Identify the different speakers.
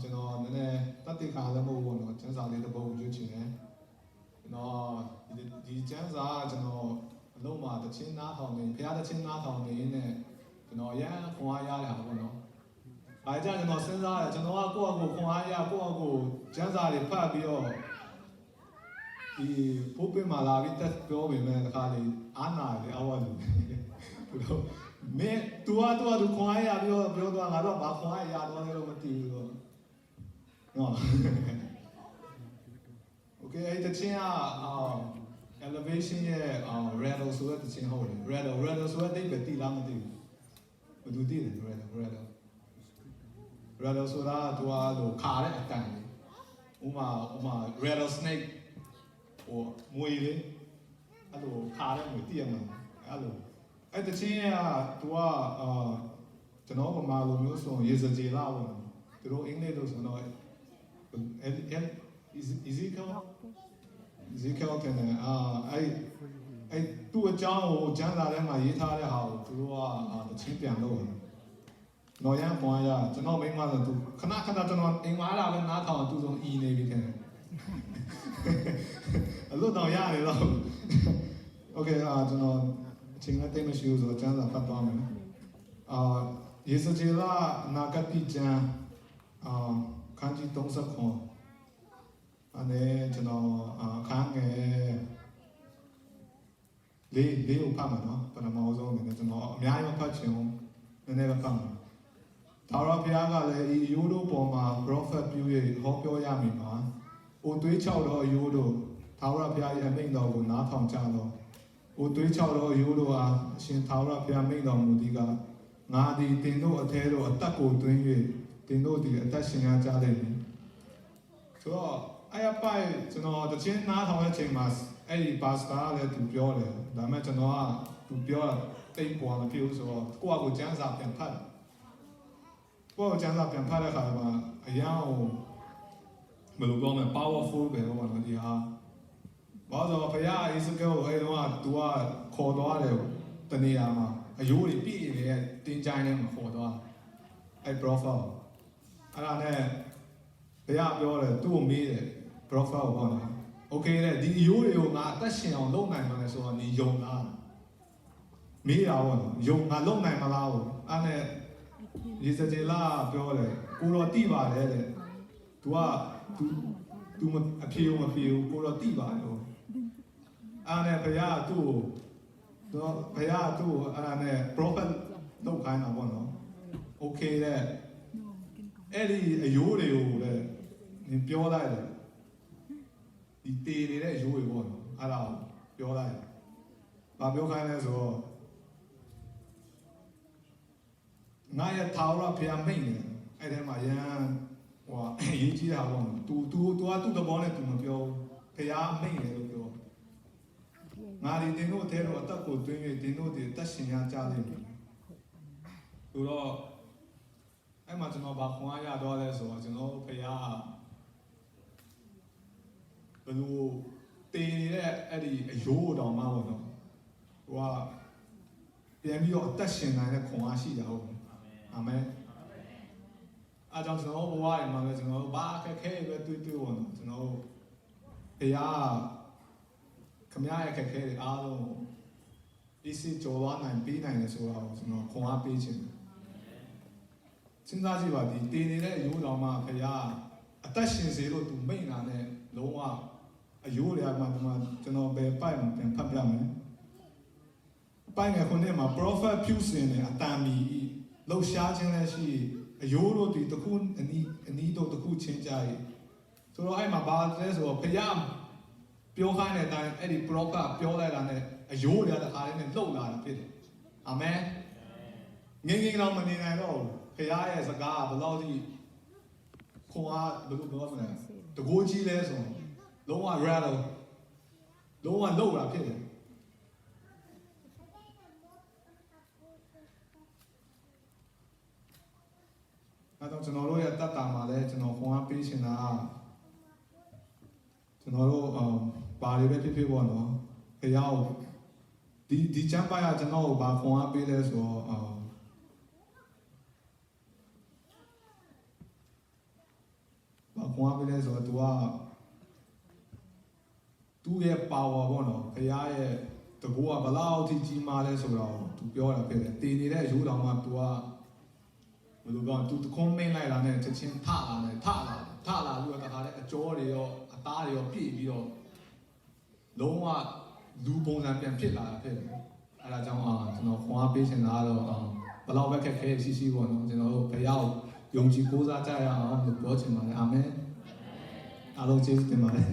Speaker 1: ကျွန်တော်နည်းနည်းတတိခါလည်းမဟုတ်ဘူးเนาะကျန်းစာလေးတစ်ပုဒ်ရွတ်ချင်တယ်ကျွန်တော်ဒီကျန်းစာကျွန်တော်အလုံးမှာတချင်းနားထောင်နေဖះတချင်းနားထောင်နေနဲ့ကျွန်တော်ရမ်းခွန်အားရတဲ့ဟာပေါ့เนาะအားကြကျွန်တော်စဉ်းစားတယ်ကျွန်တော်ကကိုယ့်အကိုခွန်အားရကိုယ့်အကိုကျန်းစာတွေဖတ်ပြီးတော့ဒီပိုးပင်မာလာပြီးတက်ပြောပေမဲ့တခါလေအားနာတယ်အဝတ်လူမင်း तू ခွန်အားရပြောသွားငါတော့ဘာခွန်အားရသွားလဲလို့မသိဘူးတော့နော် Okay အဲ့တချင်းကelevation ရဲ့ rattle ဆိုတဲ့တချင်းဟုတ်တယ် rattle ဆိုတဲ့အိဗယ်တိလားမသိဘူးဘယ်သူသိလဲ rattle ဆိုတာသူကလို့ခါတဲ့အတန်လေဥမာ rattle snake ဟိုမွေလေအဲ့လိုခါတဲ့မွေသိရမှာအဲ့လိုအဲ့တချင်းကသူကကျွန်တော်ဗမာလိုမျိုးဆိုရေစကြေလာပေါ့သူတို့အင်္ဂလိပ်လို့ဆိုတော့Ezekiel တဲ့အဲ့သူ့အကြောင်းကိုကျမ်းစာထဲမှာရေးထားတဲ့ဟာကိုသူတို့ကတချင်းပြန်လို့နော်ရမ်းပွားရကျွန်တော်မိမဆိုသူခဏကျွန်တော်အိမ်မှာလာပဲနားထောင်သူဆုံးအီနေပြီတဲ့အဲ့လိုတော့ရတယ်တော့ Okay ကျွန်တော်အချိန်နဲ့တိတ်မရှိဘူးဆိုတော့ကျမ်းစာဖတ်သွားမယ်ယေစကျေလာနာဂတိကျမ်းခန်းကြီး39အဲ့ကျွန်တော်ခန်းငယ်လေးကိုဖတ်မှာနော်ပထမဆုံးအနေနဲ့ကျွန်တော်အများကြီးမဖတ်ချင်ဘူးနည်းနည်းပဲဖတ်မှာဒါတော့ဘုရားကလည်းဒီရိုးတို့ပေါ်မှာ prophet ပြု၍ဟောပြောရမည်မှာအိုသွေးချောက်သောရိုးတို့ဒါဝရဘုရားရဲ့အမိန့်တော်ကိုနားထောင်ကြတော့အိုသွေးချောက်သောရိုးတို့ဟာအရှင်ဒါဝရဘုရားမိန့်တော်မူသည်ကငါသည်တင်တို့အထဲတို့အသက်ကိုတွင်း၍တင်တို့သည်အသက်ရှင်ရကြလိမ့်မည်ဆိုတော့အဲ့အပိုင်ကျွန်တော်တချင်းနားထောင်တဲ့အချိန်မှာအဲ့ဒီပါစတာလည်းသူပြောတယ်ဒါပေမဲ့ကျွန်တော်ကသူပြောတာတိတ်ပေါ်မဖြစ်ဘူးဆိုတော့ကိုယ့်အကိုကျမ်းစာပြန်ဖတ်တယ်ကိုယ့်အကိုကျမ်းစာပြန်ဖတ်တဲ့အခါမှာအရာကိုဘယ်လိုပြောမလဲ powerful ပဲလို့ပြောဒီဟာဘာလို့ဘုရားအိစကဲကိုအဲ့တော့သူကခေါ်သွားတယ်တနေရာမှာအယိုးတွေပြည့်နေတဲ့တင်းချိုင်းထဲမှာခေါ်သွားအဲ့ prophet အဲ့ဒါနဲ့ဘုရားပြောတယ်သူ့ကိုမေးတယ် prophet ကိုပေါ့နော် Okay တဲ့ဒီအယိုးတွေကိုငါအသက်ရှင်အောင်လုပ်နိုင်မှာလဲဆိုတော့你ယုံလားမေးတာပေါ့နော်ယုံငါလုပ်နိုင်မလားဟုတ်အဲ့နဲ့ရေစကြေလာပြောတယ်ကိုတော့တိပါတယ်တဲ့ तू အဖြေမဖြေဘူးကိုတော့တိပါတယ်ဟုတ်အဲ့နဲ့ဘုရားသူ့ကိုအဲ့နဲ့ prophet လုပ်ခိုင်းတာပေါ့နော် Okay တဲ့အဲ့ဒီအယိုးတွေကိုတဲ့နင်ပြောလိုက်တယ်ဒီတေနေတဲ့အယိုးတွေပေါ့နော်အဲ့ဒါကိုပြောလိုက်ဘာပြောခိုင်းလဲဆိုတော့ငါရထားရဖျားမိတ်နေအဲ့ထဲမှာရန်ဟိုအရေးကြီးတာပေါ့နော် तू ကသူ့သဘောနဲ့ तू မပြောဖျားမိတ်နေလို့ပြောငါဒီတင်တို့အထဲတော့အသက်ကိုတွင်း၍တင်တို့ဒီအသက်ရှင်ရကြလိမ့်မယ်ဆိုတော့အဲ့မှာကျွန်တော်ဘာခွန်အားရတော့လဲဆိုတော့ကျွန်တော်ဖျားဘယ်လိုတင်နေတဲ့အဲ့ဒီအယိုးတော်မှာပေါ့နော်ဟိုကပြန်ပြီးတော့အသက်ရှင်နိုင်တဲ့ခွန်အားရှိတာဟုတ်အာမင်အားကြောင့်ကျွန်တော်ဘဝတွေမှာလည်းကျွန်တော်ဘာအခက်ခဲပဲတွေ့ပေါ့နော်ကျွန်တော်ဘုရားခမရရဲ့အခက်ခဲတွေအားလုံးဒီစစ်ကြော်သွားနိုင်ပြီးနိုင်တယ်ဆိုတော့ကျွန်တော်ခွန်အားပေးခြင်းစဉ်းစားကြည့်ပါဒီတင်နေတဲ့အယိုးတော်မှာဘုရားအသက်ရှင်စေလို့သူမိန့်တာနဲ့လုံးဝအယိုးတွေကမှကျွန်တော်ပဲပိုက်မှာပြန်ဖတ်ပြမယ်ပိုက်ငယ်ခုနှစ်မှာ prophet ဖြူစင်တဲ့အတန်မီလှုပ်ရှားခြင်းလည်းရှိအယိုးတို့ဒီတစ်ခုအနီးတို့တစ်ခုချင်းကြ၏ဆိုတော့အဲ့မှာဘာလဲဆိုတော့ဘုရားပြောခိုင်းတဲ့အတိုင်းအဲ့ဒီ prophet ပြောလိုက်တာနဲ့အယိုးတွေကတခါတည်းနဲ့လှုပ်လာတာဖြစ်တယ်အာမင်ငင်းတော့မနေနိုင်တော့ဘူးဘုရားရဲ့စကားကဘယ်လောက်ထိခွန်အားဘယ်လိုပြောမလဲတကိုးကြီးလဲဆိုလုံးဝ rattle လုံးဝလှုပ်လာဖြစ်တယ်အဲ့တော့ကျွန်တော်တို့ရဲ့တတ်တာမှာလည်းကျွန်တော်ခွန်အားပေးရှင်တာကျွန်တော်တို့ဘာတွေပဲဖြစ်ဖြစ်ပေါ့နော်ဘုရားကိုဒီချမ်းပါရကျွန်တော်ကိုဘာခွန်အားပေးလဲဆိုတော့ ခွန်အားပေးလဲဆိုတော့ သူ့ရဲ့ power ပေါ့နော်ဘုရားရဲ့တကူကဘလောက်ထိကြီးမားလဲဆိုတော့သူပြောတာဖြစ်တယ်တည်နေတဲ့အရိုးတော်မှာ तू ကဘယ်လိုပြော तू တခုံးမင်းလိုက်လာနဲ့ချက်ချင်းထလာပြီးတော့တခါလဲအကျော်တွေရောအသားတွေရောပြည့်ပြီးတော့လုံးဝလူပုံစံပြန်ဖြစ်လာတာဖြစ်တယ်အဲဒါကြောင့်ကျွန်တော်ခွန်အားပေးချင်တာကတော့ဘလောက်ပဲခက်ခဲရှိပေါ့နော်ကျွန်တော်တို့ဘုရားကိုယုံကြည်ကိုးစားကြရအောင်လို့ပြောချင်ပါတယ်အာမင်အားလုံးကျေးဇူးတင်ပါတယ်